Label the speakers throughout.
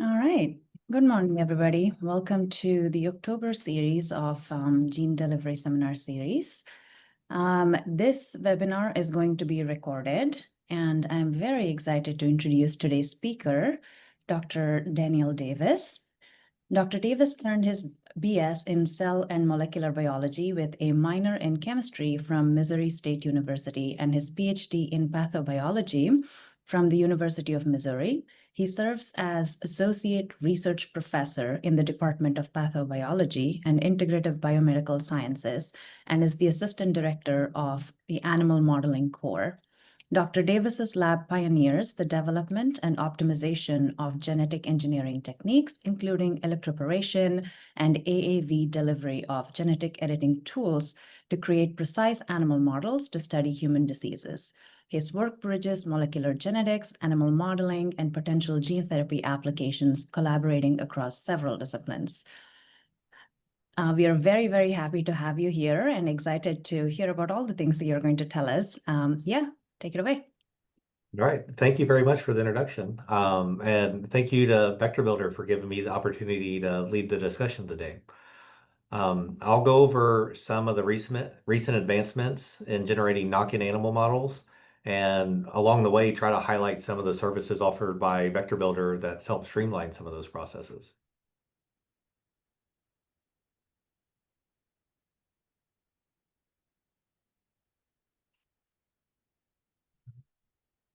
Speaker 1: All right. Good morning, everybody. Welcome to the October series of Gene Delivery Seminar Series. This webinar is going to be recorded, and I'm very excited to introduce today's speaker, Dr. Daniel Davis. Dr. Davis earned his BS in cell and molecular biology with a minor in chemistry from Missouri State University and his PhD in pathobiology from the University of Missouri. He serves as Associate Research Professor in the Department of Pathobiology and Integrative Biomedical Sciences and is the Assistant Director of the Animal Modeling Core. Dr. Davis's lab pioneers the development and optimization of genetic engineering techniques, including electroporation and AAV delivery of genetic editing tools to create precise animal models to study human diseases. His work bridges molecular genetics, animal modeling, and potential gene therapy applications, collaborating across several disciplines. We are very, very happy to have you here and excited to hear about all the things that you're going to tell us. Take it away.
Speaker 2: All right. Thank you very much for the introduction. And thank you to Vector Builder for giving me the opportunity to lead the discussion today. I'll go over some of the recent advancements in generating knock-in animal models, and along the way, try to highlight some of the services offered by Vector Builder that help streamline some of those processes.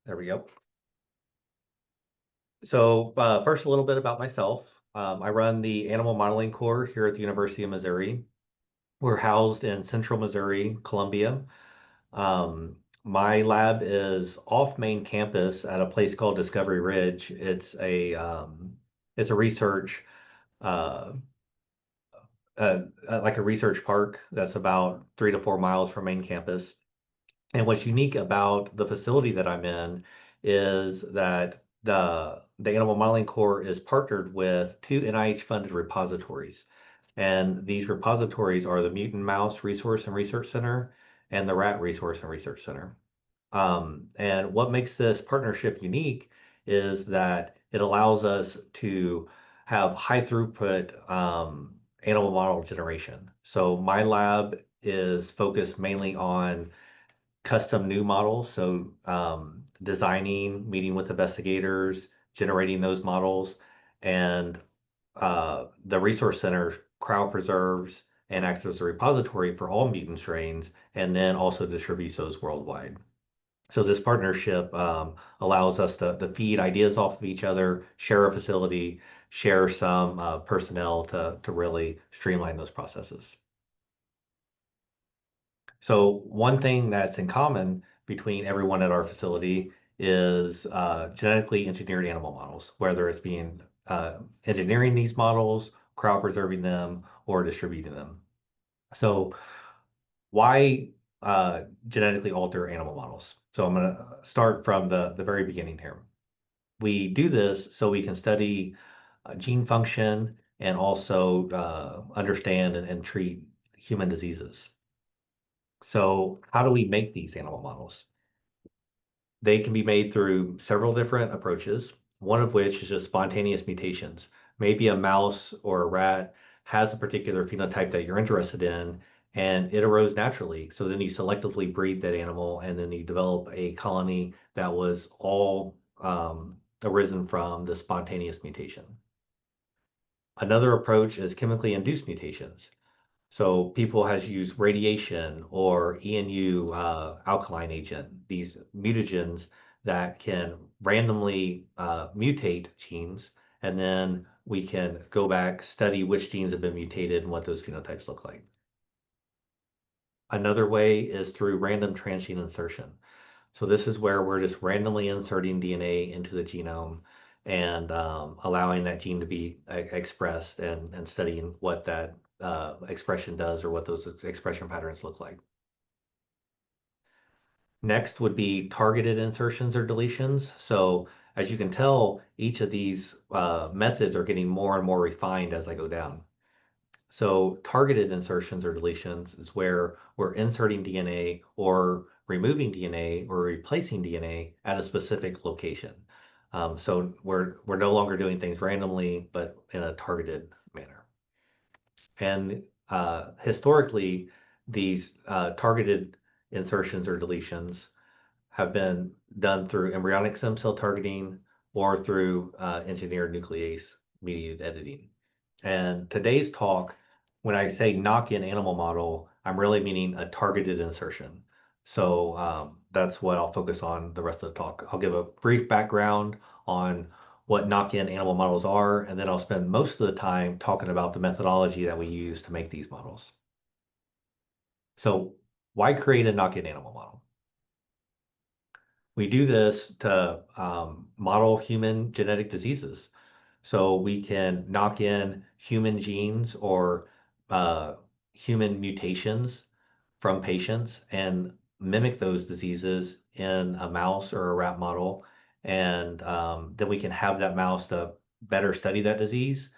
Speaker 2: There we go. So first, a little bit about myself. I run the Animal Modeling Core here at the University of Missouri. We're housed in Central Missouri, Columbia. My lab is off main campus at a place called Discovery Ridge. It's a research uh, like a research park that's about 3 to 4 miles from main campus. And what's unique about the facility that I'm in is that the Animal Modeling Core is partnered with two NIH-funded repositories. And these repositories are the Mutant Mouse Resource and Research Center and the Rat Resource and Research Center. And what makes this partnership unique is that it allows us to have high throughput animal model generation. So my lab is focused mainly on custom new models. So designing, meeting with investigators, generating those models, and the resource center cryopreserves and acts as a repository for all mutant strains, and then also distributes those worldwide. So this partnership allows us to feed ideas off of each other, share a facility, share some personnel to really streamline those processes. So one thing that's in common between everyone at our facility is genetically engineered animal models, whether it's being engineering these models, cryopreserving them, or distributing them. So why genetically alter animal models? So I'm going to start from the very beginning here. We do this so we can study gene function and also understand and treat human diseases. So how do we make these animal models? They can be made through several different approaches, one of which is just spontaneous mutations. Maybe a mouse or a rat has a particular phenotype that you're interested in, and it arose naturally. So then you selectively breed that animal, and then you develop a colony that was all arisen from the spontaneous mutation. Another approach is chemically induced mutations. So people has used radiation or ENU alkaline agent, these mutagens that can randomly mutate genes, and then we can go back, study which genes have been mutated and what those phenotypes look like. Another way is through random transgene insertion. So this is where we're just randomly inserting DNA into the genome and allowing that gene to be expressed and studying what that expression does or what those expression patterns look like. Next would be targeted insertions or deletions. So as you can tell, each of these methods are getting more and more refined as I go down. So targeted insertions or deletions is where we're inserting DNA or removing DNA or replacing DNA at a specific location. So we're no longer doing things randomly, but in a targeted manner. And historically, these targeted insertions or deletions have been done through embryonic stem cell targeting or through engineered nuclease mediated editing. And today's talk, when I say knock-in animal model, I'm really meaning a targeted insertion. So that's what I'll focus on the rest of the talk. I'll give a brief background on what knock-in animal models are, and then I'll spend most of the time talking about the methodology that we use to make these models. So why create a knock-in animal model? We do this to model human genetic diseases. So we can knock in human genes or human mutations from patients and mimic those diseases in a mouse or a rat model. And then we can have that mouse to better study that disease,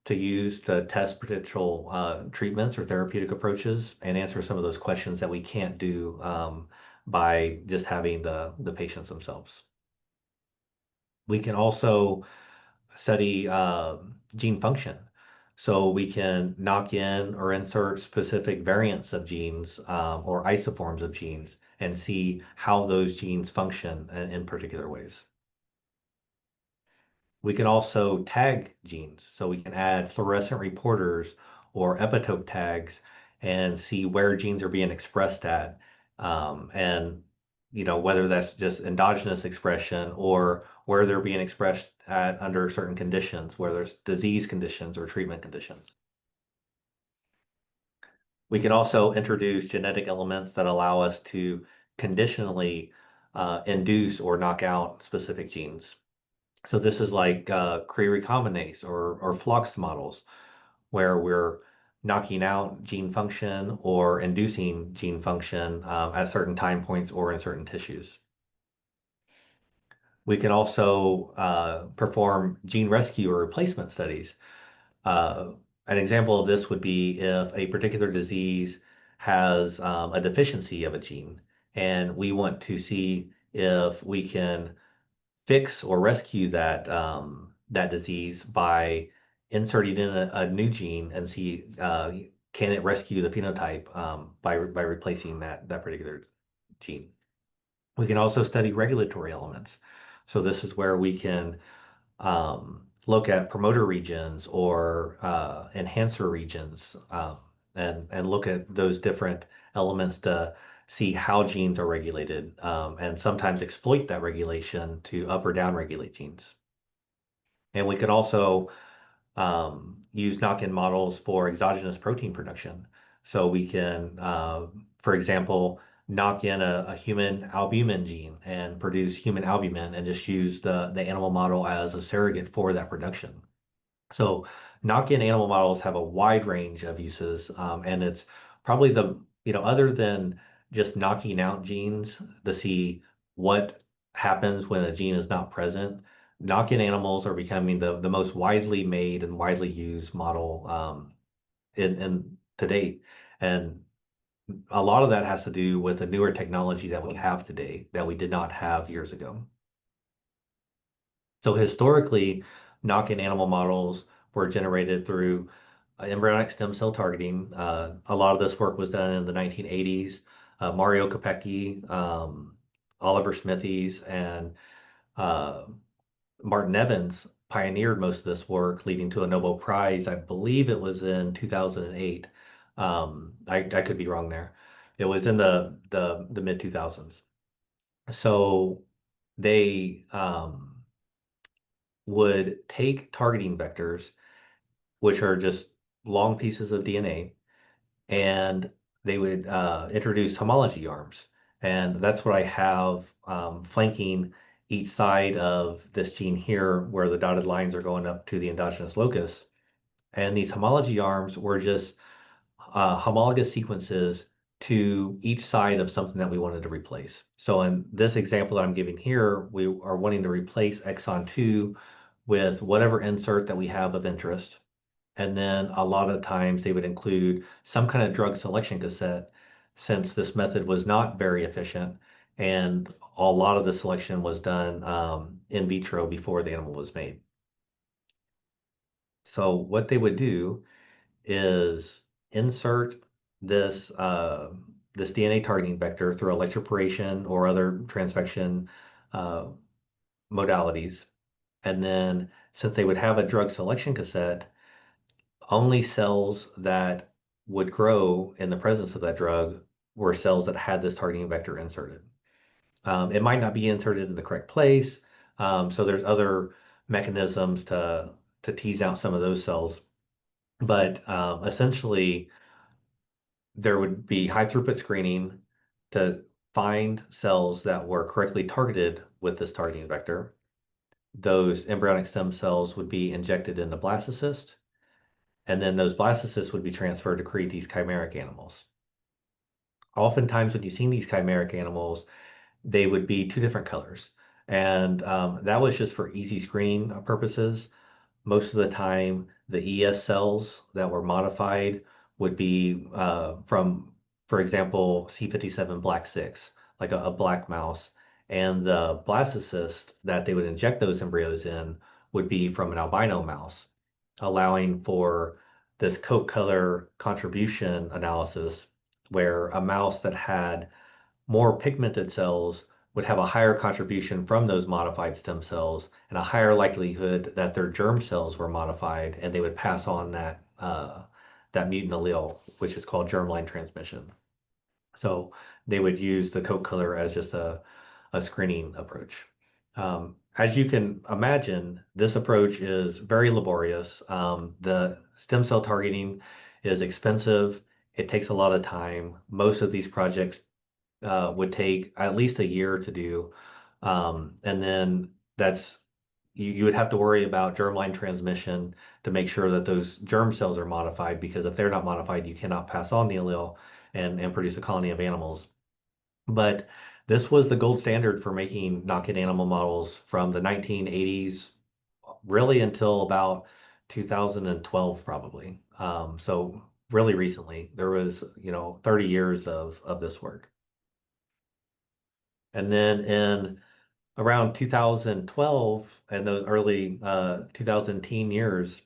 Speaker 2: to use to test potential treatments or therapeutic approaches and answer some of those questions that we can't do by just having the patients themselves. We can also study gene function. So we can knock in or insert specific variants of genes or isoforms of genes and see how those genes function in particular ways. We can also tag genes. So we can add fluorescent reporters or epitope tags and see where genes are being expressed at. And whether that's just endogenous expression or where they're being expressed at under certain conditions, where there's disease conditions or treatment conditions. We can also introduce genetic elements that allow us to conditionally induce or knock out specific genes. So this is like recombinase or flux models, where we're knocking out gene function or inducing gene function at certain time points or in certain tissues. We can also perform gene rescue or replacement studies. Uh, an example of this would be if a particular disease has a deficiency of a gene, and we want to see if we can fix or rescue that disease by inserting in a new gene and see can it rescue the phenotype by replacing that particular gene. We can also study regulatory elements. So this is where we can look at promoter regions or enhancer regions and look at those different elements to see how genes are regulated and sometimes exploit that regulation to up or down regulate genes. And we could also use knock-in models for exogenous protein production. So we can, for example, knock in a human albumin gene and produce human albumin and just use the animal model as a surrogate for that production. So knock-in animal models have a wide range of uses, and it's probably other than just knocking out genes to see what happens when a gene is not present, knock-in animals are becoming the most widely made and widely used model in to date. And a lot of that has to do with the newer technology that we have today that we did not have years ago. So historically, knock-in animal models were generated through embryonic stem cell targeting. A lot of this work was done in the 1980s. Mario Capecchi, Oliver Smithies, and uh, Martin Evans pioneered most of this work, leading to a Nobel Prize. I believe it was in 2008. I could be wrong there. It was in the mid 2000s. So they would take targeting vectors, which are just long pieces of DNA, and they would introduce homology arms. And that's what I have flanking each side of this gene here, where the dotted lines are going up to the endogenous locus. And these homology arms were just homologous sequences to each side of something that we wanted to replace. So in this example that I'm giving here, we are wanting to replace exon 2 with whatever insert that we have of interest. And then a lot of times they would include some kind of drug selection cassette, since this method was not very efficient. And a lot of the selection was done in vitro before the animal was made. So what they would do is insert this this DNA targeting vector through electroporation or other transfection uh, modalities. And then since they would have a drug selection cassette, only cells that would grow in the presence of that drug were cells that had this targeting vector inserted. It might not be inserted in the correct place, so there's other mechanisms to tease out some of those cells. But essentially, there would be high throughput screening to find cells that were correctly targeted with this targeting vector. Those embryonic stem cells would be injected in the blastocyst, and then those blastocysts would be transferred to create these chimeric animals. Oftentimes, when you've seen these chimeric animals, they would be two different colors. And that was just for easy screening purposes. Most of the time, the ES cells that were modified would be from, for example, C57 black 6, like a black mouse. And the blastocyst that they would inject those embryos in would be from an albino mouse, allowing for this coat color contribution analysis where a mouse that had more pigmented cells would have a higher contribution from those modified stem cells and a higher likelihood that their germ cells were modified and they would pass on that mutant allele, which is called germline transmission. So they would use the coat color as just a screening approach. As you can imagine, this approach is very laborious. The stem cell targeting is expensive. It takes a lot of time. Most of these projects would take at least a year to do. And then that's you would have to worry about germline transmission to make sure that those germ cells are modified, because if they're not modified, you cannot pass on the allele and produce a colony of animals. But this was the gold standard for making knock-in animal models from the 1980s, really until about 2012, probably. So really recently, there was, 30 years of this work. And then in around 2012 and the early 2010 years,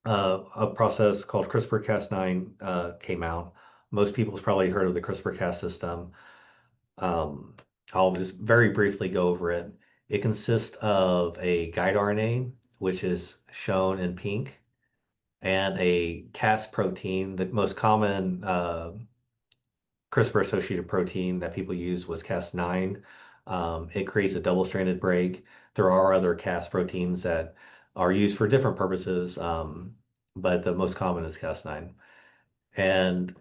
Speaker 2: a process called CRISPR-Cas9 came out. Most people's probably heard of the CRISPR-Cas system. Um, I'll just very briefly go over it. It consists of a guide RNA, which is shown in pink, and a Cas protein. The most common CRISPR-associated protein that people use was Cas9. It creates a double-stranded break. There are other Cas proteins that are used for different purposes, but the most common is Cas9. And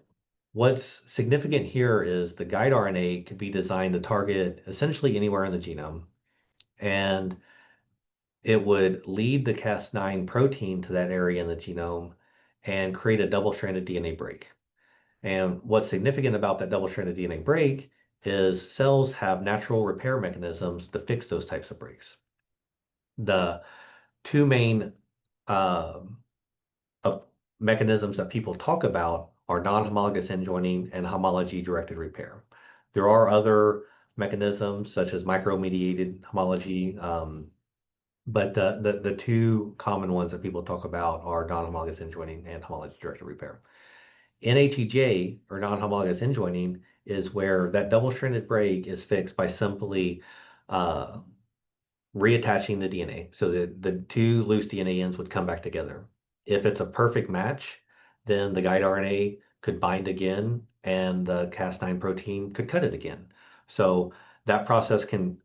Speaker 2: what's significant here is the guide RNA can be designed to target essentially anywhere in the genome, and it would lead the Cas9 protein to that area in the genome and create a double-stranded DNA break. And what's significant about that double-stranded DNA break is cells have natural repair mechanisms to fix those types of breaks. The two main um, mechanisms that people talk about are non-homologous end joining and homology-directed repair. There are other mechanisms such as micro-mediated homology, but the two common ones that people talk about are non-homologous end joining and homology-directed repair. NHEJ, or non-homologous end joining, is where that double-stranded break is fixed by simply uh, reattaching the DNA. So the two loose DNA ends would come back together. If it's a perfect match, then the guide RNA could bind again and the Cas9 protein could cut it again. So that process can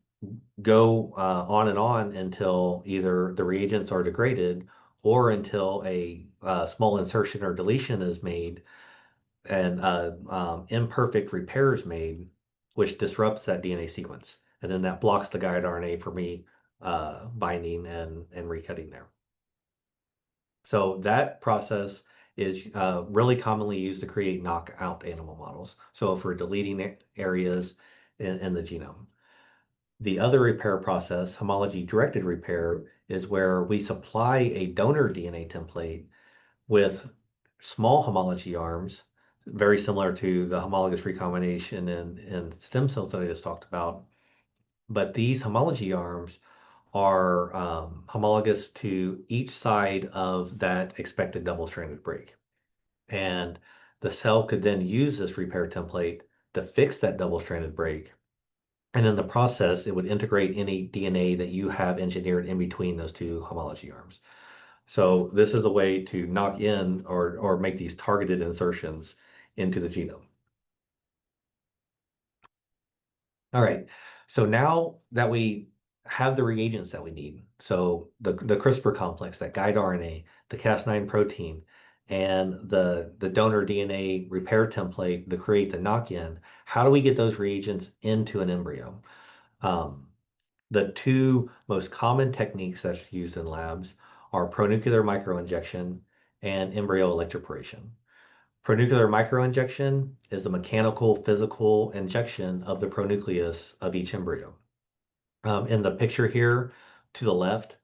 Speaker 2: go on and on until either the reagents are degraded or until a small insertion or deletion is made and imperfect repairs made, which disrupts that DNA sequence. And then that blocks the guide RNA for me binding and recutting there. So that process is really commonly used to create knockout animal models. So for deleting areas in the genome. The other repair process, homology-directed repair, is where we supply a donor DNA template with small homology arms, very similar to the homologous recombination and stem cells that I just talked about. but these homology arms are homologous to each side of that expected double-stranded break. And the cell could then use this repair template to fix that double-stranded break. And in the process, it would integrate any DNA that you have engineered in between those two homology arms. So this is a way to knock in or make these targeted insertions into the genome. All right, so now that we have the reagents that we need, so the CRISPR complex, that guide RNA, the Cas9 protein, and the donor DNA repair template to create the knock-in, how do we get those reagents into an embryo? The two most common techniques that's used in labs are pronuclear microinjection and embryo electroporation. Pronuclear microinjection is a mechanical physical injection of the pronucleus of each embryo. In the picture here to the left,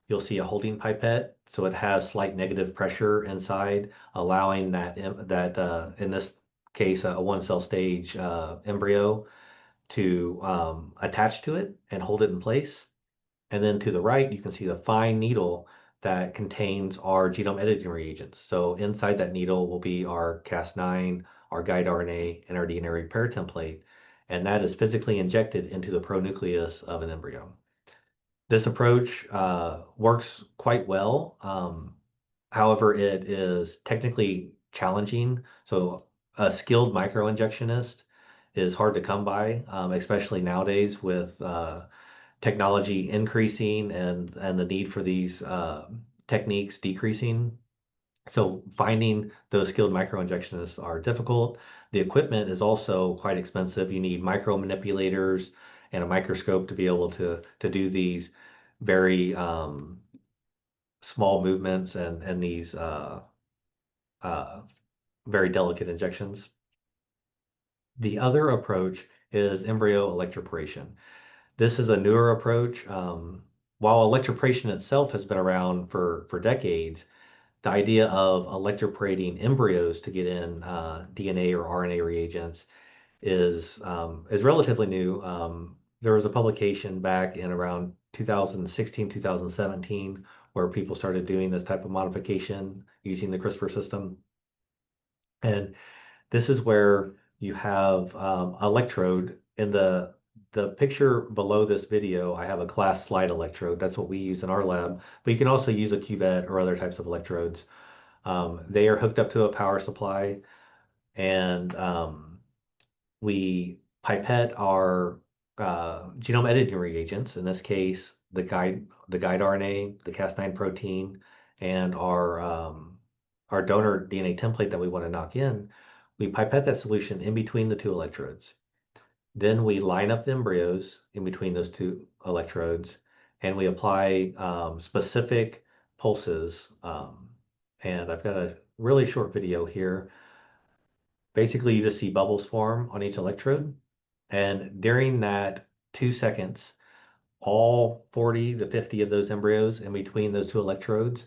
Speaker 2: you'll see a holding pipette. So it has slight negative pressure inside, allowing that in this case, a one cell stage embryo to attach to it and hold it in place. And then to the right, you can see the fine needle that contains our genome editing reagents. So inside that needle will be our Cas9, our guide RNA, and our DNA repair template. And that is physically injected into the pronucleus of an embryo. This approach works quite well. However, it is technically challenging. So a skilled microinjectionist is hard to come by, especially nowadays with technology increasing and the need for these techniques decreasing. So finding those skilled microinjectionists are difficult. The equipment is also quite expensive. You need micro manipulators and a microscope to be able to do these very small movements and these uh, very delicate injections. The other approach is embryo electroporation. This is a newer approach. While electroporation itself has been around for decades, the idea of electroporating embryos to get in DNA or RNA reagents is relatively new. There was a publication back in around 2016, 2017, where people started doing this type of modification using the CRISPR system. And this is where you have electrode in the picture below this video. I have a glass slide electrode. That's what we use in our lab, but you can also use a cuvette or other types of electrodes. They are hooked up to a power supply, and we pipette our genome editing reagents. In this case, the guide RNA, the Cas9 protein, and our donor DNA template that we want to knock in. We pipette that solution in between the two electrodes. Then we line up the embryos in between those two electrodes, and we apply specific pulses. And I've got a really short video here. Basically, you just see bubbles form on each electrode. And during that 2 seconds, all 40 to 50 of those embryos in between those two electrodes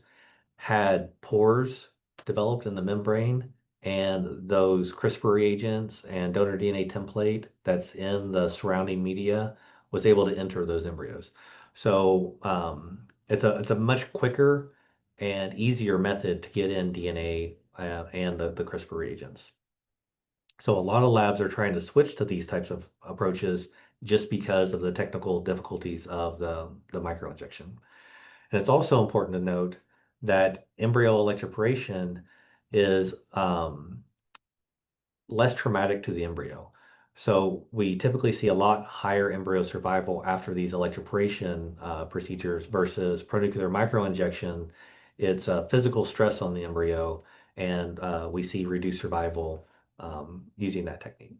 Speaker 2: had pores developed in the membrane, and those CRISPR reagents and donor DNA template that's in the surrounding media was able to enter those embryos. So it's a much quicker and easier method to get in DNA and the CRISPR reagents. So a lot of labs are trying to switch to these types of approaches just because of the technical difficulties of the microinjection. And it's also important to note that embryo electroporation is less traumatic to the embryo. So we typically see a lot higher embryo survival after these electroporation procedures versus pronuclear microinjection. It's a physical stress on the embryo, and we see reduced survival using that technique.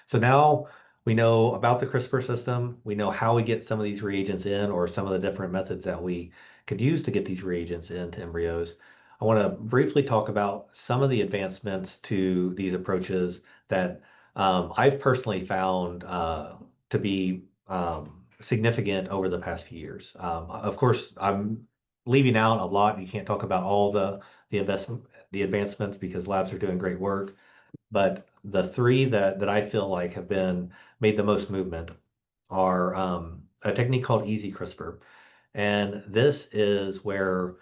Speaker 2: So now we know about the CRISPR system. We know how we get some of these reagents in, or some of the different methods that we could use to get these reagents into embryos. I want to briefly talk about some of the advancements to these approaches that I've personally found to be significant over the past few years. Of course, I'm leaving out a lot. You can't talk about all the advancements because labs are doing great work. But the three that I feel like have been made the most movement are a technique called easy CRISPR. And this is where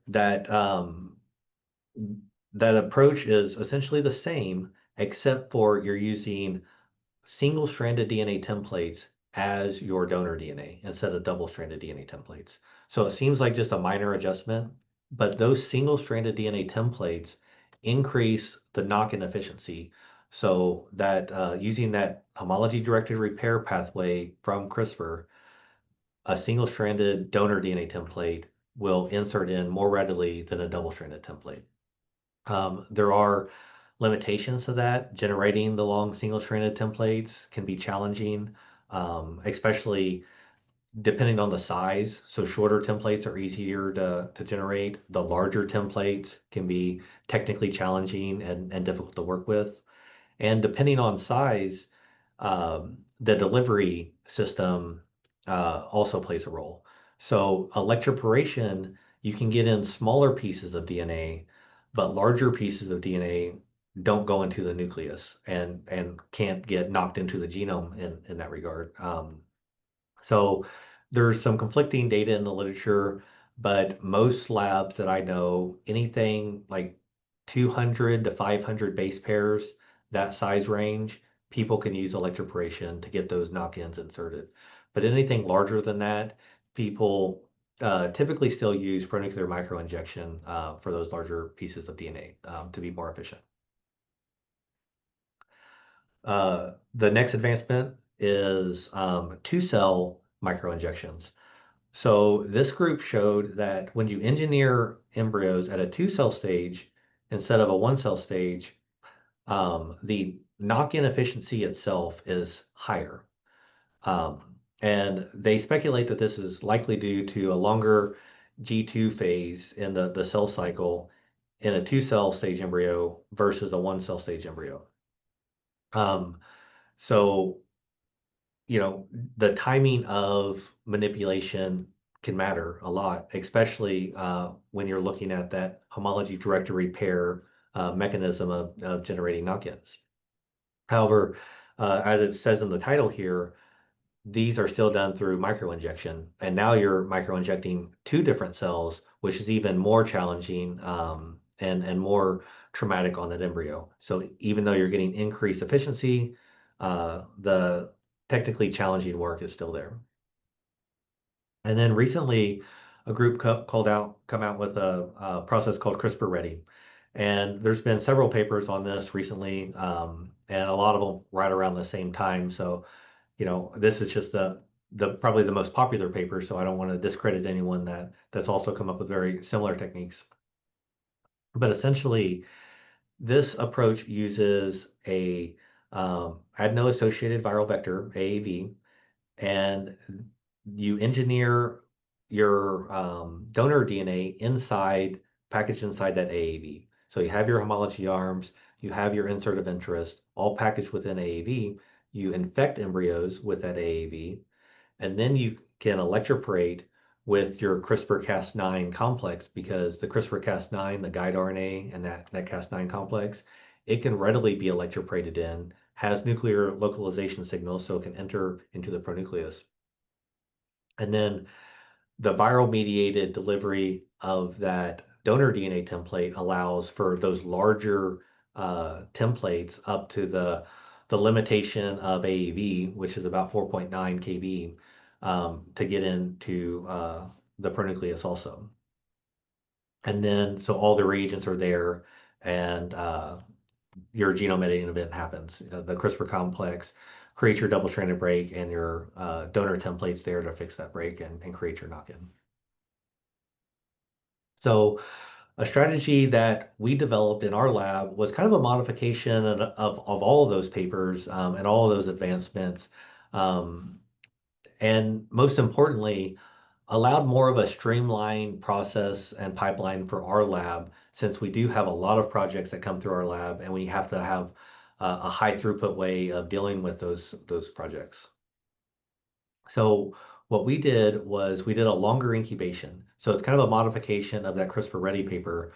Speaker 2: that that approach is essentially the same, except for you're using single-stranded DNA templates as your donor DNA instead of double-stranded DNA templates. So it seems like just a minor adjustment, but those single-stranded DNA templates increase the knock-in efficiency. So that using that homology-directed repair pathway from CRISPR, a single-stranded donor DNA template will insert in more readily than a double-stranded template. There are limitations to that. Generating the long single-stranded templates can be challenging, especially depending on the size. So shorter templates are easier to generate. The larger templates can be technically challenging and difficult to work with. And depending on size, the delivery system also plays a role. So electroporation, you can get in smaller pieces of DNA, but larger pieces of DNA don't go into the nucleus and can't get knocked into the genome in that regard. So there's some conflicting data in the literature, but most labs that I know, anything like 200 to 500 base pairs, that size range, people can use electroporation to get those knock-ins inserted. But anything larger than that, people typically still use pronuclear microinjection for those larger pieces of DNA to be more efficient. The next advancement is two-cell microinjections. So this group showed that when you engineer embryos at a two-cell stage instead of a one-cell stage, the knock-in efficiency itself is higher. And they speculate that this is likely due to a longer G2 phase in the cell cycle in a two-cell stage embryo versus a one-cell stage embryo. Um, so the timing of manipulation can matter a lot, especially when you're looking at that homology directed repair mechanism of generating knock-ins. However, as it says in the title here, these are still done through microinjection, and now you're microinjecting two different cells, which is even more challenging and more traumatic on that embryo. So even though you're getting increased efficiency, the technically challenging work is still there. And then recently, a group come out with a process called CRISPR-Ready. And there's been several papers on this recently, and a lot of them right around the same time. So, this is just the probably the most popular paper, so I don't want to discredit anyone that's also come up with very similar techniques. But essentially, this approach uses a adeno-associated viral vector, AAV, and you engineer your donor DNA packaged inside that AAV. So you have your homology arms, you have your insert of interest, all packaged within AAV. You infect embryos with that AAV, and then you can electroporate with your CRISPR-Cas9 complex because the CRISPR-Cas9, the guide RNA, and that Cas9 complex, it can readily be electroporated in, has nuclear localization signals, so it can enter into the pronucleus. And then the viral mediated delivery of that donor DNA template allows for those larger templates up to the limitation of AAV, which is about 4.9 kb, to get into the pronucleus also. And then, so all the reagents are there, and your genome editing event happens. The CRISPR complex creates your double-stranded break, and your donor template's there to fix that break and create your knock-in. So a strategy that we developed in our lab was kind of a modification of all of those papers and all of those advancements. And most importantly, allowed more of a streamlined process and pipeline for our lab, since we do have a lot of projects that come through our lab and we have to have a high throughput way of dealing with those projects. So what we did was we did a longer incubation. So it's kind of a modification of that CRISPR-Ready paper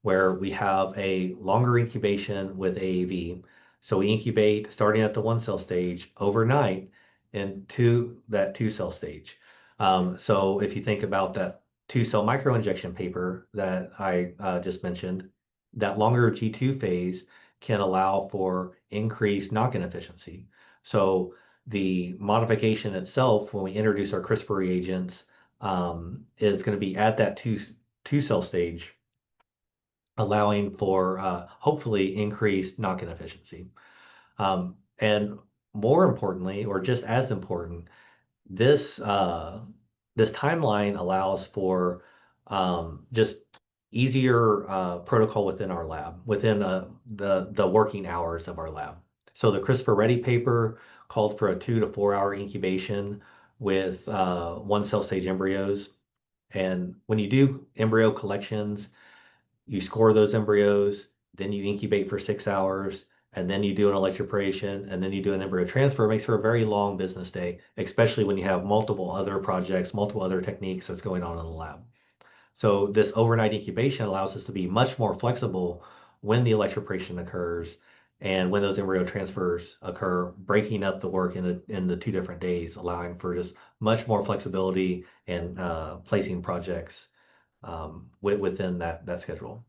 Speaker 2: where we have a longer incubation with AAV. So we incubate starting at the 1 cell stage overnight into that 2 cell stage. So if you think about that 2 cell microinjection paper that I just mentioned, that longer G2 phase can allow for increased knock-in efficiency. So the modification itself, when we introduce our CRISPR reagents, is going to be at that 2 cell stage, allowing for hopefully increased knock-in efficiency. And more importantly, or just as important, this this timeline allows for just easier protocol within our lab, within the working hours of our lab. So the CRISPR Ready paper called for a 2 to 4 hour incubation with 1 cell stage embryos. And when you do embryo collections, you score those embryos, then you incubate for 6 hours, and then you do an electroporation, and then you do an embryo transfer. It makes for a very long business day, especially when you have multiple other projects, multiple other techniques that's going on in the lab. So this overnight incubation allows us to be much more flexible when the electroporation occurs and when those embryo transfers occur, breaking up the work in the 2 different days, allowing for just much more flexibility and placing projects within that schedule.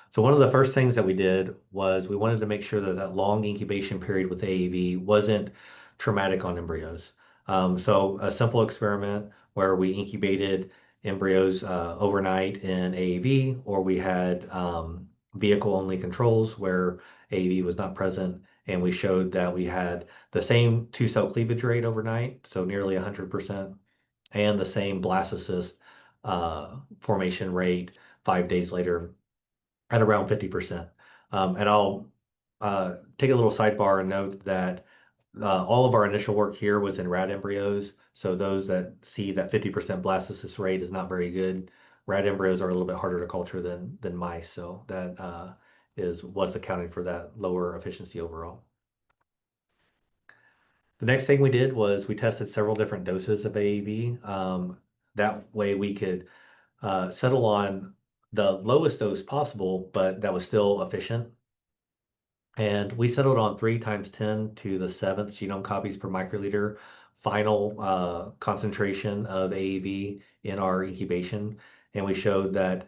Speaker 2: So one of the first things that we did was we wanted to make sure that that long incubation period with AAV wasn't traumatic on embryos. So a simple experiment where we incubated embryos overnight in AAV, or we had vehicle-only controls where AAV was not present, and we showed that we had the same 2 cell cleavage rate overnight, so nearly 100%, and the same blastocyst formation rate 5 days later at around 50%. And I'll take a little sidebar and note that all of our initial work here was in rat embryos. So those that see that 50% blastocyst rate is not very good. Rat embryos are a little bit harder to culture than mice. So that is what's accounting for that lower efficiency overall. The next thing we did was we tested several different doses of AAV. That way we could settle on the lowest dose possible, but that was still efficient. And we settled on 3 times 10 to the 7th genome copies per microliter final concentration of AAV in our incubation. And we showed that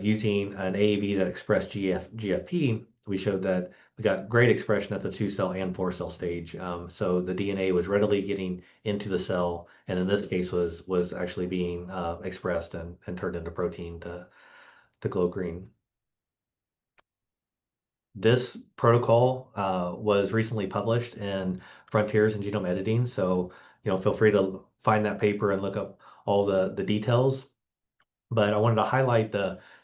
Speaker 2: using an AAV that expressed GFP, we showed that we got great expression at the 2 cell and 4 cell stage. So the DNA was readily getting into the cell, and in this case was actually being expressed and turned into protein to glow green. This protocol was recently published in Frontiers in Genome Editing, so feel free to find that paper and look up all the details. But I wanted to highlight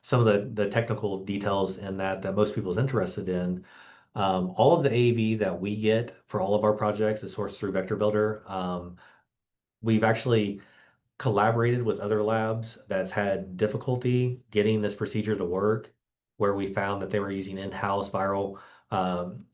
Speaker 2: some of the technical details in that most people is interested in. All of the AAV that we get for all of our projects is sourced through Vector Builder. We've actually collaborated with other labs that's had difficulty getting this procedure to work, where we found that they were using in-house viral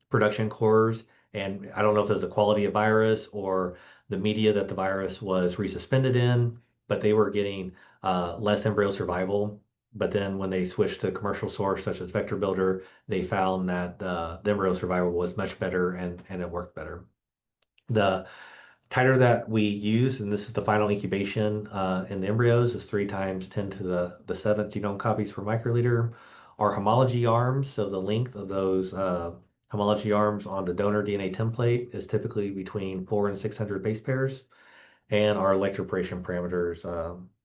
Speaker 2: production cores. And I don't know if it was the quality of virus or the media that the virus was resuspended in, but they were getting less embryo survival. But then when they switched to a commercial source such as Vector Builder, they found that the embryo survival was much better and it worked better. The titer that we use, and this is the final incubation in the embryos, is 3 times 10 to the 7th genome copies per microliter. Our homology arms, so the length of those homology arms on the donor DNA template is typically between 400 and 600 base pairs. And our electroporation parameters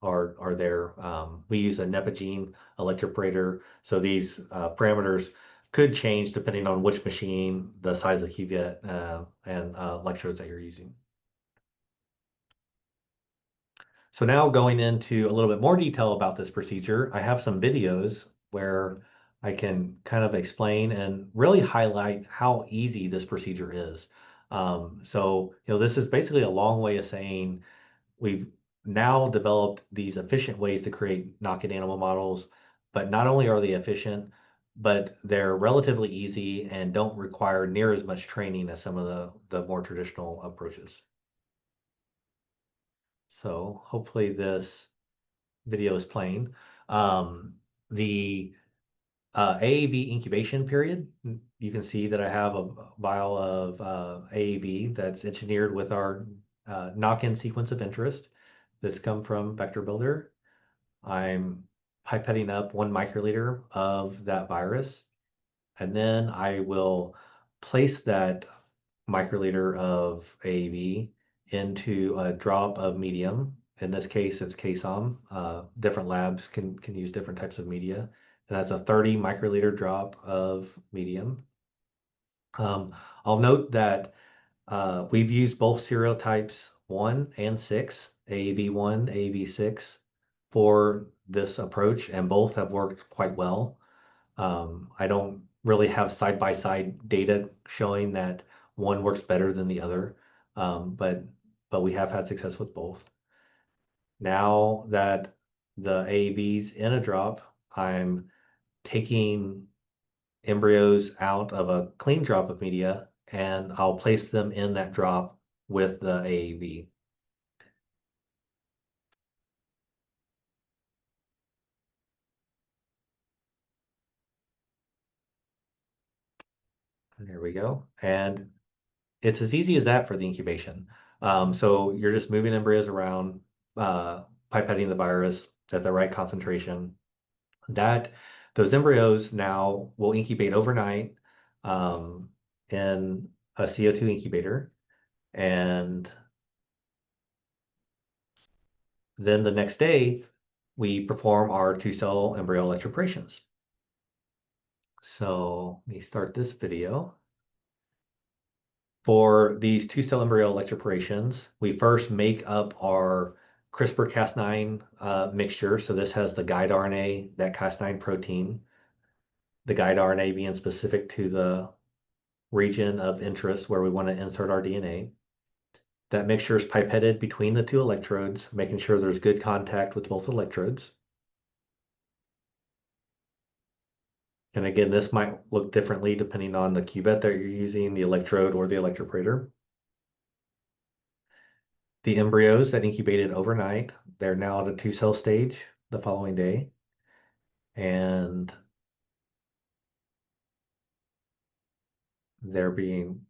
Speaker 2: are there. We use a Nepogene electroporator, so these parameters could change depending on which machine, the size of the cuvette, and electrodes that you're using. So now going into a little bit more detail about this procedure, I have some videos where I can kind of explain and really highlight how easy this procedure is. So, this is basically a long way of saying we've now developed these efficient ways to create knock-in animal models, but not only are they efficient, but they're relatively easy and don't require near as much training as some of the more traditional approaches. So hopefully this video is playing. The AAV incubation period you can see that I have a vial of AAV that's engineered with our knock-in sequence of interest that's come from Vector Builder. I'm pipetting up 1 microliter of that virus, and then I will place that microliter of AAV into a drop of medium. In this case, it's KSOM. Different labs can use different types of media. And that's a 30 microliter drop of medium. I'll note that we've used both serotypes 1 and 6, AAV1, AAV6, for this approach, and both have worked quite well. I don't really have side-by-side data showing that one works better than the other, but we have had success with both. Now that the AAV's in a drop, I'm taking embryos out of a clean drop of media, and I'll place them in that drop with the AAV. And there we go. And it's as easy as that for the incubation. So you're just moving embryos around, pipetting the virus at the right concentration. Those embryos now will incubate overnight in a CO2 incubator, and then the next day we perform our 2-cell embryo electroporations. So let me start this video. For these 2-cell embryo electroporations, we first make up our CRISPR-Cas9 mixture. So this has the guide RNA, that Cas9 protein, the guide RNA being specific to the region of interest where we want to insert our DNA. That mixture is pipetted between the 2 electrodes, making sure there's good contact with both electrodes. And again, this might look differently depending on the cuvette that you're using, the electrode or the electroporator. The embryos that incubated overnight, they're now at a 2-cell stage the following day. And they're being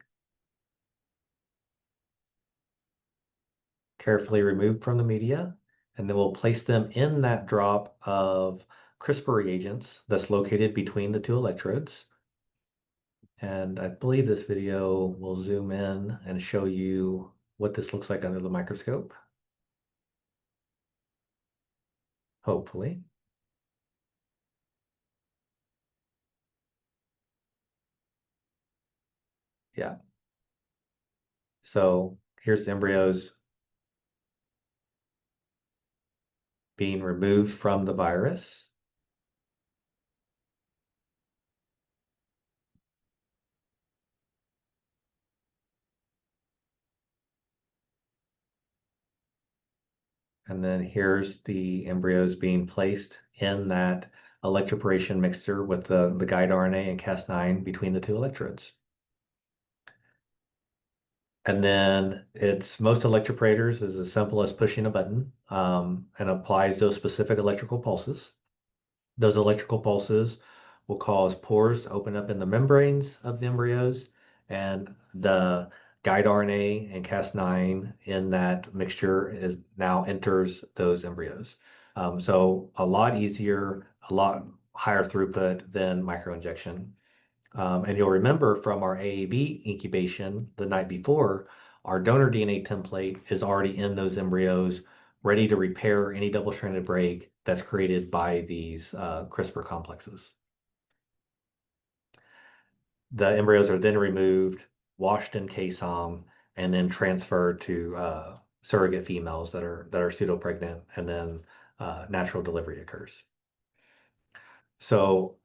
Speaker 2: carefully removed from the media. And then we'll place them in that drop of CRISPR reagents that's located between the 2 electrodes. And I believe this video will zoom in and show you what this looks like under the microscope. Hopefully. Yeah. So here's the embryos being removed from the virus. And then here's the embryos being placed in that electroporation mixture with the guide RNA and Cas9 between the 2 electrodes. And then it's most electroporators is as simple as pushing a button and applies those specific electrical pulses. Those electrical pulses will cause pores to open up in the membranes of the embryos, and the guide RNA and Cas9 in that mixture is now enters those embryos. So a lot easier, a lot higher throughput than microinjection. And you'll remember from our AAV incubation the night before, our donor DNA template is already in those embryos, ready to repair any double-stranded break that's created by these CRISPR complexes. The embryos are then removed, washed in KSOM, and then transferred to surrogate females that are pseudopregnant, and then natural delivery occurs. So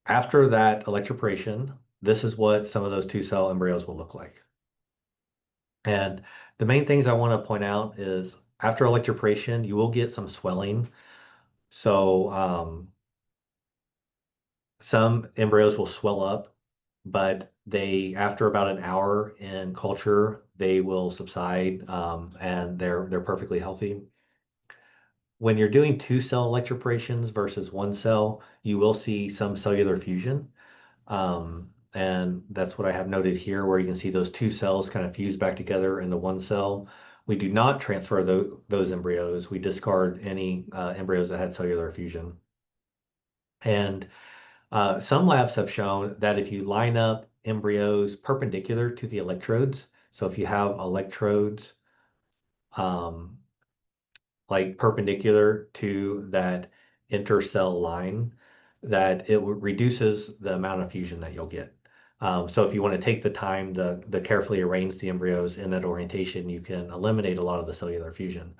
Speaker 2: after that electroporation, this is what some of those 2-cell embryos will look like. And the main things I want to point out is after electroporation, you will get some swelling. So some embryos will swell up, but after about an hour in culture, they will subside and they're perfectly healthy. When you're doing 2-cell electroporations versus 1-cell, you will see some cellular fusion. And that's what I have noted here, where you can see those two cells kind of fuse back together into one cell. We do not transfer those embryos. We discard any embryos that had cellular fusion. And some labs have shown that if you line up embryos perpendicular to the electrodes, so if you have electrodes um, like perpendicular to that intercell line, that it reduces the amount of fusion that you'll get. So if you want to take the time to carefully arrange the embryos in that orientation, you can eliminate a lot of the cellular fusion.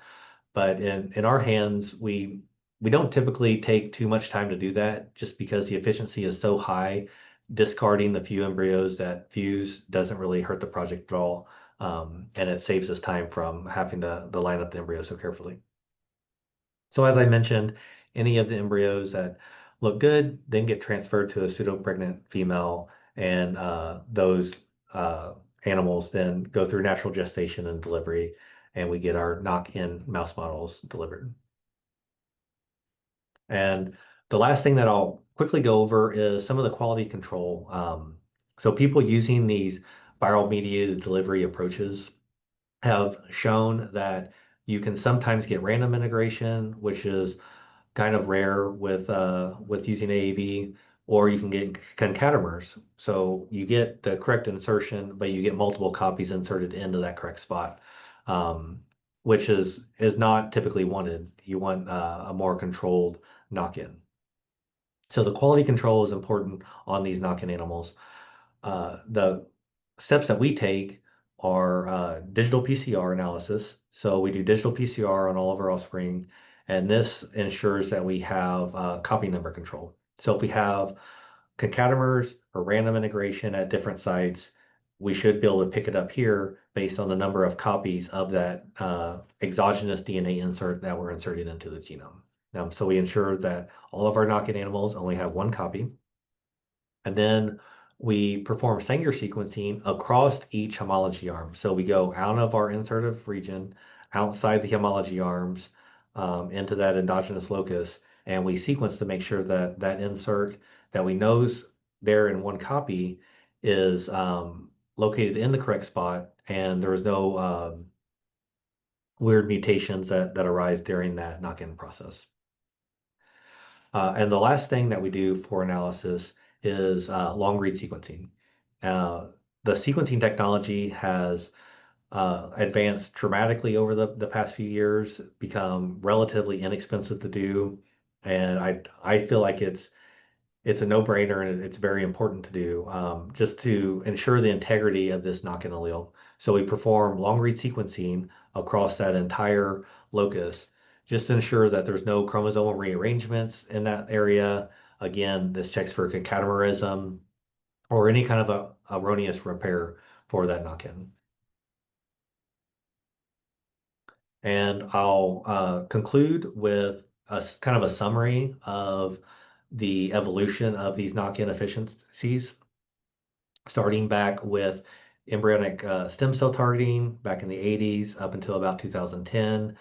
Speaker 2: But in our hands, we don't typically take too much time to do that just because the efficiency is so high. Discarding the few embryos that fuse doesn't really hurt the project at all. And it saves us time from having to line up the embryos so carefully. So as I mentioned, any of the embryos that look good then get transferred to a pseudo-pregnant female, and those uh, animals then go through natural gestation and delivery, and we get our knock-in mouse models delivered. And the last thing that I'll quickly go over is some of the quality control. So people using these viral mediated delivery approaches have shown that you can sometimes get random integration, which is kind of rare with using AAV, or you can get concatenamers. So you get the correct insertion, but you get multiple copies inserted into that correct spot, um, which is not typically wanted. You want a more controlled knock-in. So the quality control is important on these knock-in animals. The steps that we take are digital PCR analysis. So we do digital PCR on all of our offspring, and this ensures that we have copy number control. So if we have concatenamers or random integration at different sites, we should be able to pick it up here based on the number of copies of that exogenous DNA insert that we're inserting into the genome. So we ensure that all of our knock-in animals only have one copy. And then we perform Sanger sequencing across each homology arm. So we go out of our insertive region, outside the homology arms, into that endogenous locus, and we sequence to make sure that that insert that we know's there in one copy is located in the correct spot, and there's no weird mutations that arise during that knock-in process. And the last thing that we do for analysis is long read sequencing. Uh, the sequencing technology has advanced dramatically over the past few years, become relatively inexpensive to do, and I feel like it's a no-brainer and it's very important to do just to ensure the integrity of this knock-in allele. So we perform long-read sequencing across that entire locus just to ensure that there's no chromosomal rearrangements in that area. Again, this checks for concatemerism or any kind of a erroneous repair for that knock-in. And I'll conclude with kind of a summary of the evolution of these knock-in efficiencies, starting back with embryonic stem cell targeting back in the 80s up until about 2010.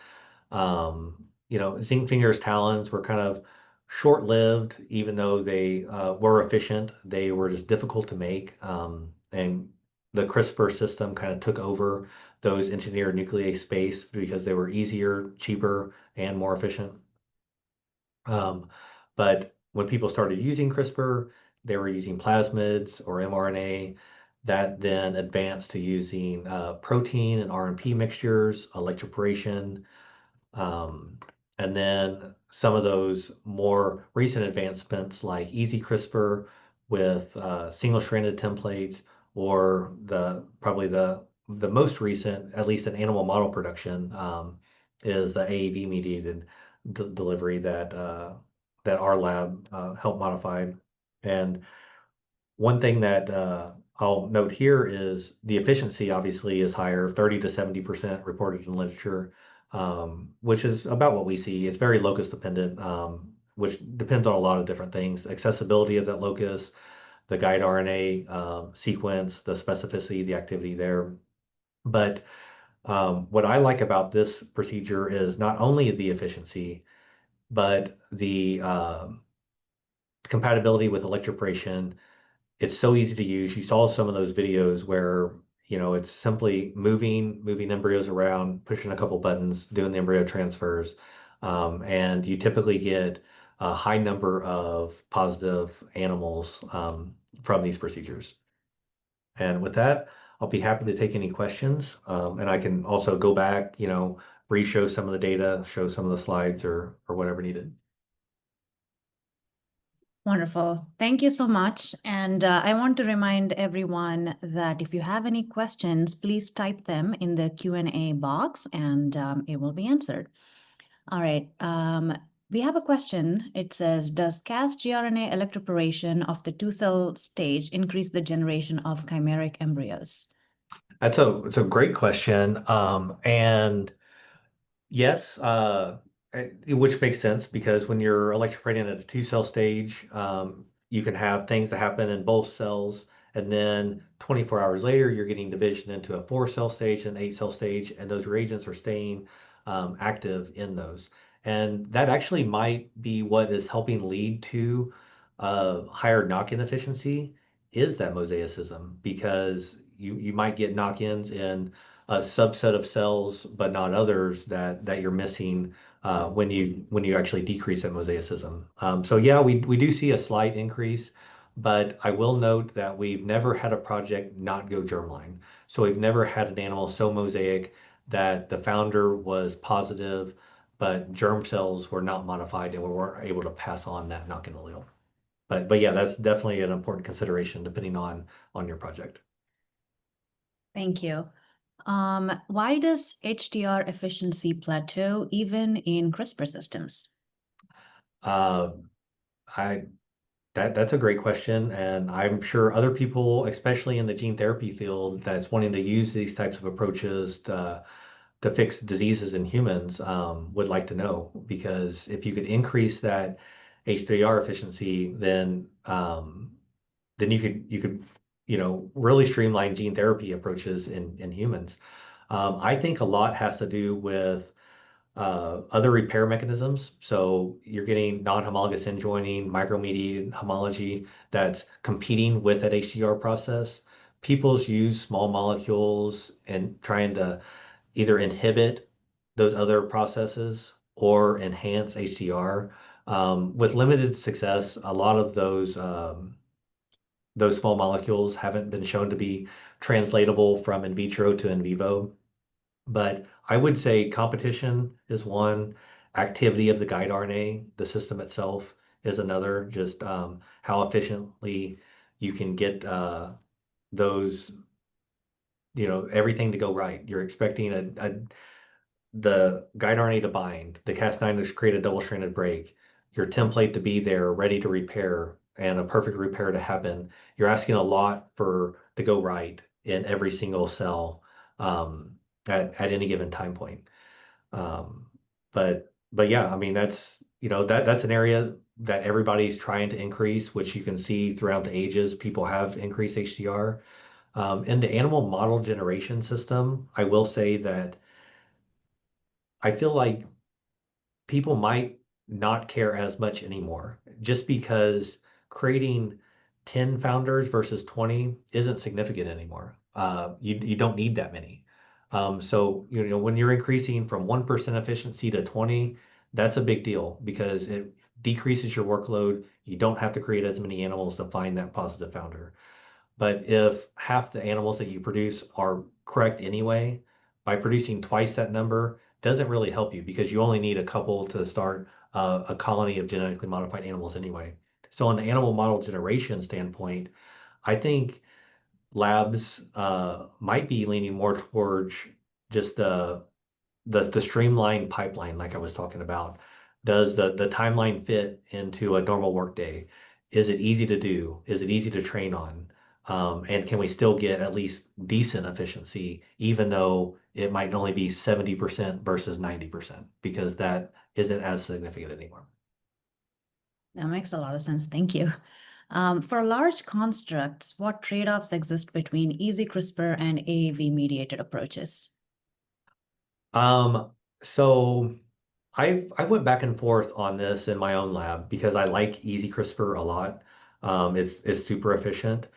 Speaker 2: Zinc fingers talons were kind of short-lived, even though they were efficient. They were just difficult to make, and the CRISPR system kind of took over those engineered nuclease space because they were easier, cheaper, and more efficient. But when people started using CRISPR, they were using plasmids or mRNA. That then advanced to using protein and RNP mixtures, electroporation, um, and then some of those more recent advancements like Easy CRISPR with single-stranded templates, or probably the most recent, at least in animal model production, is the AAV mediated delivery that our lab helped modify. And one thing that I'll note here is the efficiency obviously is higher, 30 to 70% reported in literature, which is about what we see. It's very locus dependent, which depends on a lot of different things: accessibility of that locus, the guide RNA sequence, the specificity, the activity there. But what I like about this procedure is not only the efficiency, but the compatibility with electroporation It's so easy to use. You saw some of those videos where, it's simply moving embryos around, pushing a couple buttons, doing the embryo transfers. And you typically get a high number of positive animals from these procedures. And with that, I'll be happy to take any questions. And I can also go back, re-show some of the data, show some of the slides or whatever needed.
Speaker 1: Wonderful. Thank you so much. And I want to remind everyone that if you have any questions, please type them in the Q&A box and it will be answered. All right. We have a question. It says, does Cas gRNA electroporation of the two-cell stage increase the generation of chimeric embryos?
Speaker 2: It's a great question. And yes, which makes sense because when you're electroporating at a two-cell stage, you can have things that happen in both cells, and then 24 hours later, you're getting division into a four-cell stage and eight-cell stage, and those reagents are staying active in those. And that actually might be what is helping lead to higher knock-in efficiency is that mosaicism, because you might get knock-ins in a subset of cells, but not others that you're missing when you actually decrease that mosaicism. So yeah, we do see a slight increase, but I will note that we've never had a project not go germline. So we've never had an animal so mosaic that the founder was positive, but germ cells were not modified and we weren't able to pass on that knock-in allele. But yeah, that's definitely an important consideration depending on your project.
Speaker 1: Thank you. Why does HDR efficiency plateau even in CRISPR systems?
Speaker 2: Uh, I that's a great question, and I'm sure other people, especially in the gene therapy field, that's wanting to use these types of approaches to fix diseases in humans, would like to know. Because if you could increase that HDR efficiency, then you could really streamline gene therapy approaches in humans. I think a lot has to do with other repair mechanisms. So you're getting non-homologous end joining, micromediated homology that's competing with that HDR process. People's use small molecules and trying to either inhibit those other processes or enhance HDR. With limited success, a lot of those small molecules haven't been shown to be translatable from in vitro to in vivo. But I would say competition is one, activity of the guide RNA, the system itself is another, just how efficiently you can get those, everything to go right. You're expecting the guide RNA to bind, the Cas9 to create a double-stranded break, your template to be there, ready to repair, and a perfect repair to happen. You're asking a lot for to go right in every single cell at any given time point. Um, but yeah, I mean that's an area that everybody's trying to increase, which you can see throughout the ages. People have increased HDR. In the animal model generation system, I will say that I feel like people might not care as much anymore just because creating 10 founders versus 20 isn't significant anymore. You don't need that many. So, when you're increasing from 1% efficiency to 20, that's a big deal because it decreases your workload. You don't have to create as many animals to find that positive founder. But if half the animals that you produce are correct anyway, by producing twice that number doesn't really help you because you only need a couple to start a colony of genetically modified animals anyway. So, on the animal model generation standpoint, I think labs might be leaning more towards just the streamlined pipeline, like I was talking about. Does the timeline fit into a normal workday? Is it easy to do? Is it easy to train on? And can we still get at least decent efficiency, even though it might only be 70% versus 90%, because that isn't as significant anymore.
Speaker 1: That makes a lot of sense. Thank you. For large constructs, what trade-offs exist between easy CRISPR and AAV-mediated approaches?
Speaker 2: So I went back and forth on this in my own lab because I like easy CRISPR a lot. It's super efficient.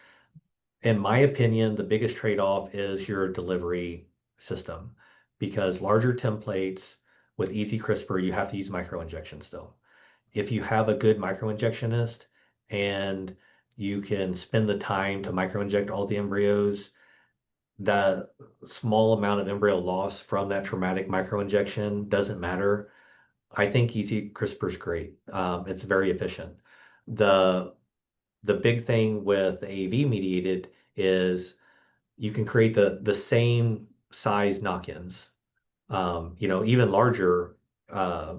Speaker 2: In my opinion, the biggest trade-off is your delivery system because larger templates with easy CRISPR, you have to use microinjection still. If you have a good microinjectionist and you can spend the time to microinject all the embryos, that small amount of embryo loss from that traumatic microinjection doesn't matter. I think easy CRISPR is great. It's very efficient. The the big thing with AAV mediated is you can create the same size knock-ins, even larger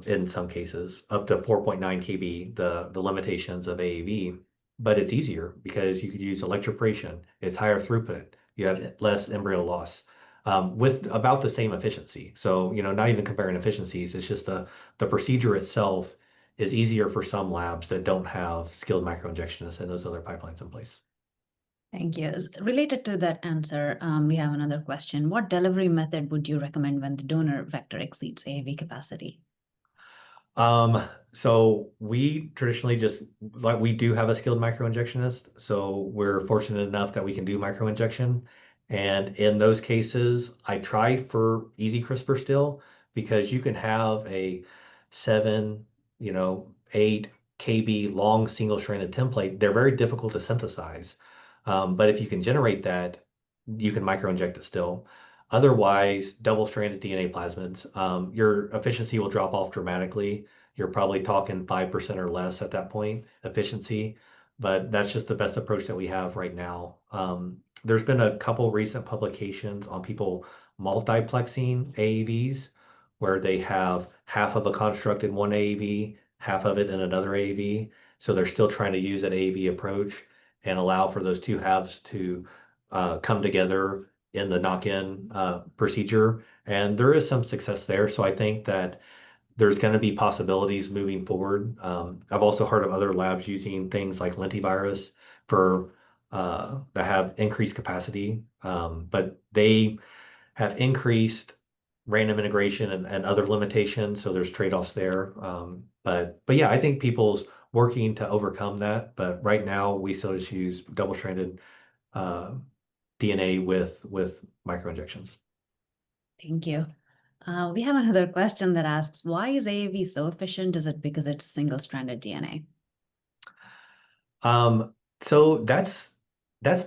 Speaker 2: in some cases, up to 4.9 kb, the limitations of AAV, but it's easier because you could use electroporation. It's higher throughput. You have less embryo loss with about the same efficiency. So, not even comparing efficiencies, it's just the procedure itself is easier for some labs that don't have skilled microinjectionists and those other pipelines in place.
Speaker 1: Thank you. Related to that answer, we have another question. What delivery method would you recommend when the donor vector exceeds AAV capacity?
Speaker 2: So we traditionally just like we do have a skilled microinjectionist, so we're fortunate enough that we can do microinjection. And in those cases, I try for easy CRISPR still because you can have a 7, 8 kb long single-stranded template. They're very difficult to synthesize. But if you can generate that, you can microinject it still. Otherwise, double-stranded DNA plasmids, your efficiency will drop off dramatically. You're probably talking 5% or less at that point efficiency, but that's just the best approach that we have right now. There's been a couple recent publications on people multiplexing AAVs where they have half of a construct in one AAV, half of it in another AAV. So they're still trying to use an AAV approach and allow for those two halves to come together in the knock-in procedure. And there is some success there. So I think that there's going to be possibilities moving forward. I've also heard of other labs using things like lentivirus for that have increased capacity, but they have increased random integration and other limitations. So there's trade-offs there. But yeah, I think people's working to overcome that. But right now we still just use double-stranded uh, DNA with microinjections.
Speaker 1: Thank you. We have another question that asks, why is AAV so efficient? Is it because it's single-stranded DNA?
Speaker 2: So that's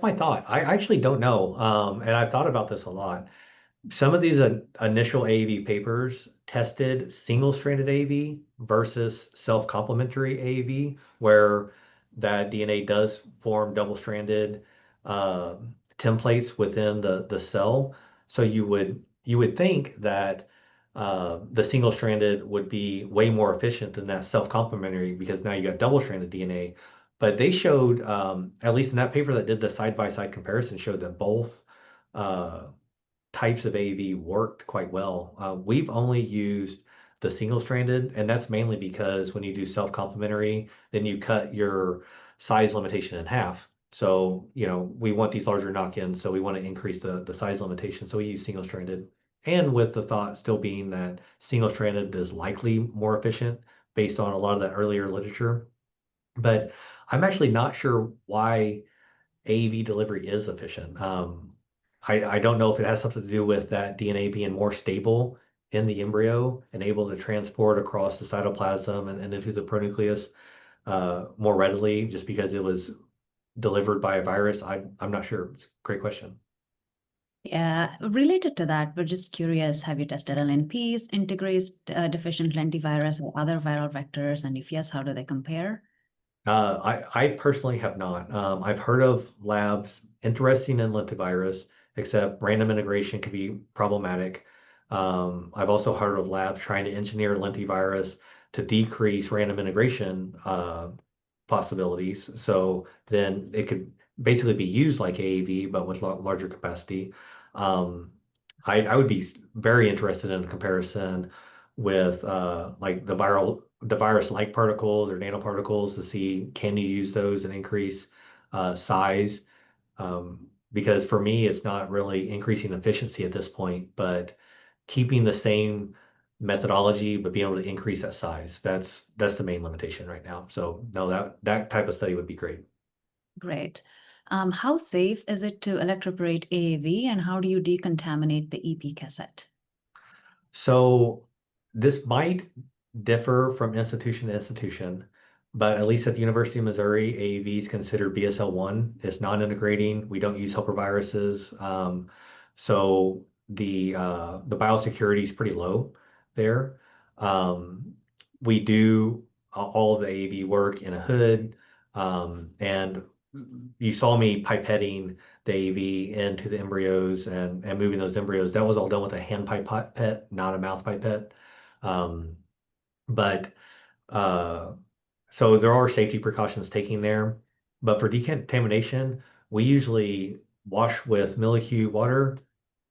Speaker 2: my thought. I actually don't know, and I've thought about this a lot. Some of these initial AAV papers tested single-stranded AAV versus self-complementary AAV, where that DNA does form double-stranded uh, templates within the cell. So you would think that the single-stranded would be way more efficient than that self-complementary because now you got double-stranded DNA. But they showed, at least in that paper that did the side-by-side comparison, showed that both uh, types of AAV worked quite well. We've only used the single-stranded, and that's mainly because when you do self-complementary, then you cut your size limitation in half. So, we want these larger knock-ins, so we want to increase the size limitation. So we use single-stranded. And with the thought still being that single-stranded is likely more efficient based on a lot of that earlier literature. But I'm actually not sure why AAV delivery is efficient. I don't know if it has something to do with that DNA being more stable in the embryo and able to transport across the cytoplasm and into the pronucleus more readily just because it was delivered by a virus. I'm not sure. It's a great question.
Speaker 1: Yeah, related to that, we're just curious, have you tested LNPs, integrase deficient lentivirus or other viral vectors? And if yes, how do they compare?
Speaker 2: I personally have not. I've heard of labs interesting in lentivirus, except random integration can be problematic. I've also heard of labs trying to engineer lentivirus to decrease random integration possibilities. So then it could basically be used like AAV, but with larger capacity. Um, I would be very interested in a comparison with like the virus-like particles or nanoparticles to see can you use those and increase size. Because for me, it's not really increasing efficiency at this point, but keeping the same methodology, but being able to increase that size. That's the main limitation right now. So no, that type of study would be great.
Speaker 1: Great. How safe is it to electroporate AAV, and how do you decontaminate the EP cassette?
Speaker 2: So this might differ from institution to institution, but at least at the University of Missouri, AAV is considered BSL-1. It's non-integrating. We don't use helper viruses. So the biosecurity is pretty low there. Um, we do all of the AAV work in a hood, and you saw me pipetting the AV into the embryos and moving those embryos. That was all done with a hand pipette, not a mouth pipette. Um, but uh, so there are safety precautions taken there. But for decontamination, we usually wash with millicue water.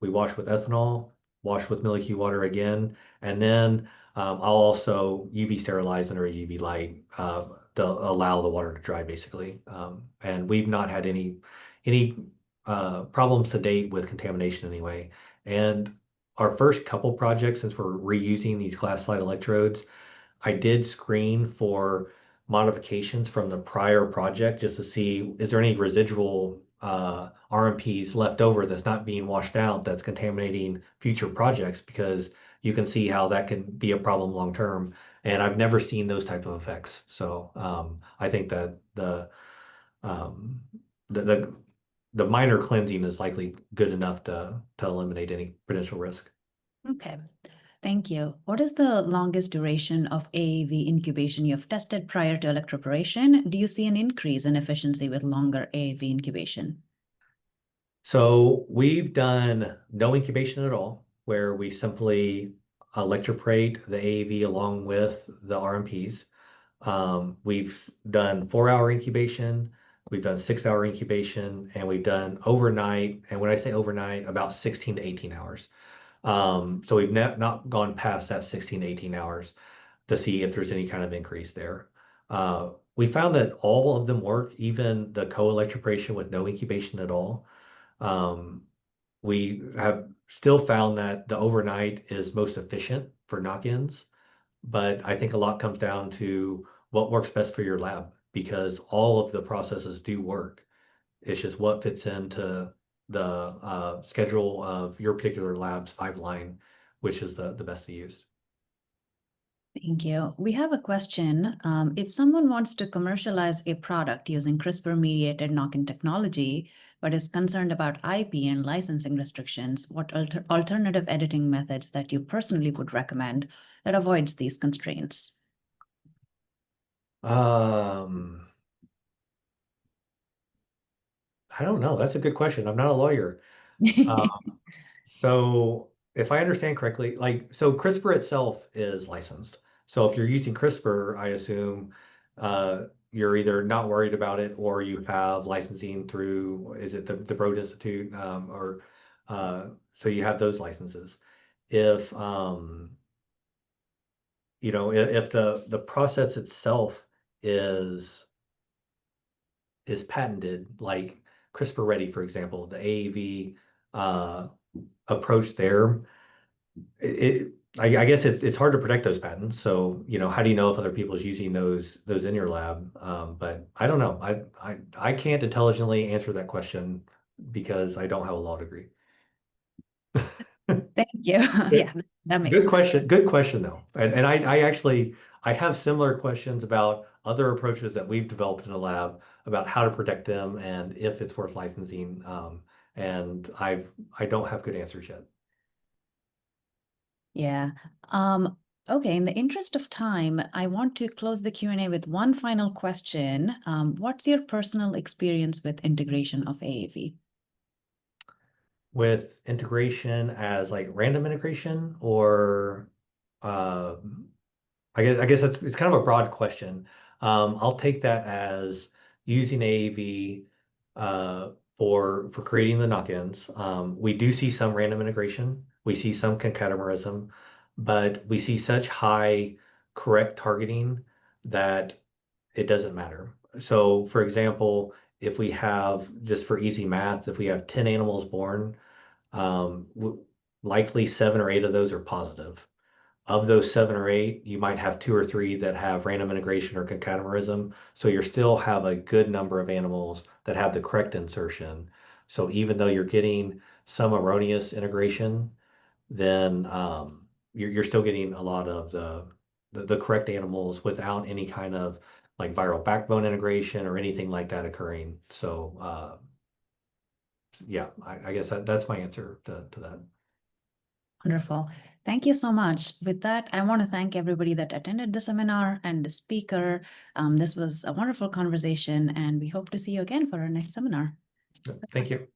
Speaker 2: We wash with ethanol, wash with millicue water again, and then I'll also UV sterilize under a UV light to allow the water to dry, basically. And we've not had any problems to date with contamination anyway. And our first couple projects, since we're reusing these glass slide electrodes, I did screen for modifications from the prior project just to see is there any residual RMPs left over that's not being washed out that's contaminating future projects, because you can see how that can be a problem long term. And I've never seen those type of effects. So I think that um, the, the the minor cleansing is likely good enough to eliminate any potential risk.
Speaker 1: Okay, thank you. What is the longest duration of AAV incubation you've tested prior to electroporation? Do you see an increase in efficiency with longer AAV incubation?
Speaker 2: So we've done no incubation at all, where we simply electroporate the AAV along with the RMPs. We've done 4 hour incubation, we've done 6 hour incubation, and we've done overnight. And when I say overnight, about 16 to 18 hours. So we've not gone past that 16 to 18 hours to see if there's any kind of increase there. We found that all of them work, even the co-electroporation with no incubation at all. Um, we have still found that the overnight is most efficient for knock-ins, but I think a lot comes down to what works best for your lab, because all of the processes do work. It's just what fits into the schedule of your particular lab's pipeline, which is the best to use.
Speaker 1: Thank you. We have a question. If someone wants to commercialize a product using CRISPR-mediated knock-in technology, but is concerned about IP and licensing restrictions, what alternative editing methods that you personally would recommend that avoids these constraints?
Speaker 2: Um, I don't know. That's a good question. I'm not a lawyer. Uh, So if I understand correctly, so CRISPR itself is licensed. So if you're using CRISPR, I assume you're either not worried about it or you have licensing through, is it the Broad Institute, or so you have those licenses. If if the process itself is is patented, like CRISPR ready, for example, the AAV approach there, it I guess it's hard to protect those patents. So, how do you know if other people's using those in your lab? But I don't know. I can't intelligently answer that question because I don't have a law degree.
Speaker 1: Thank you. Yeah, that makes
Speaker 2: Good
Speaker 1: sense.
Speaker 2: question. Good question though. And I actually I have similar questions about other approaches that we've developed in the lab about how to protect them and if it's worth licensing. And I don't have good answers yet.
Speaker 1: Yeah. Um, okay, in the interest of time, I want to close the Q&A with one final question. What's your personal experience with integration of AAV?
Speaker 2: With integration as like random integration, or um, I guess it's kind of a broad question. I'll take that as using AAV for creating the knock-ins. We do see some random integration. We see some concatemerism, but we see such high correct targeting that it doesn't matter. So, for example, if we have, just for easy math, if we have 10 animals born, likely 7 or 8 of those are positive. of those 7 or 8, you might have 2 or 3 that have random integration or concatemerism. So you still have a good number of animals that have the correct insertion. So even though you're getting some erroneous integration, then you're still getting a lot of the correct animals without any kind of like viral backbone integration or anything like that occurring. So yeah, I guess that's my answer to that.
Speaker 1: Wonderful. Thank you so much. With that, I want to thank everybody that attended the seminar and the speaker. This was a wonderful conversation, and we hope to see you again for our next seminar.
Speaker 2: Thank you.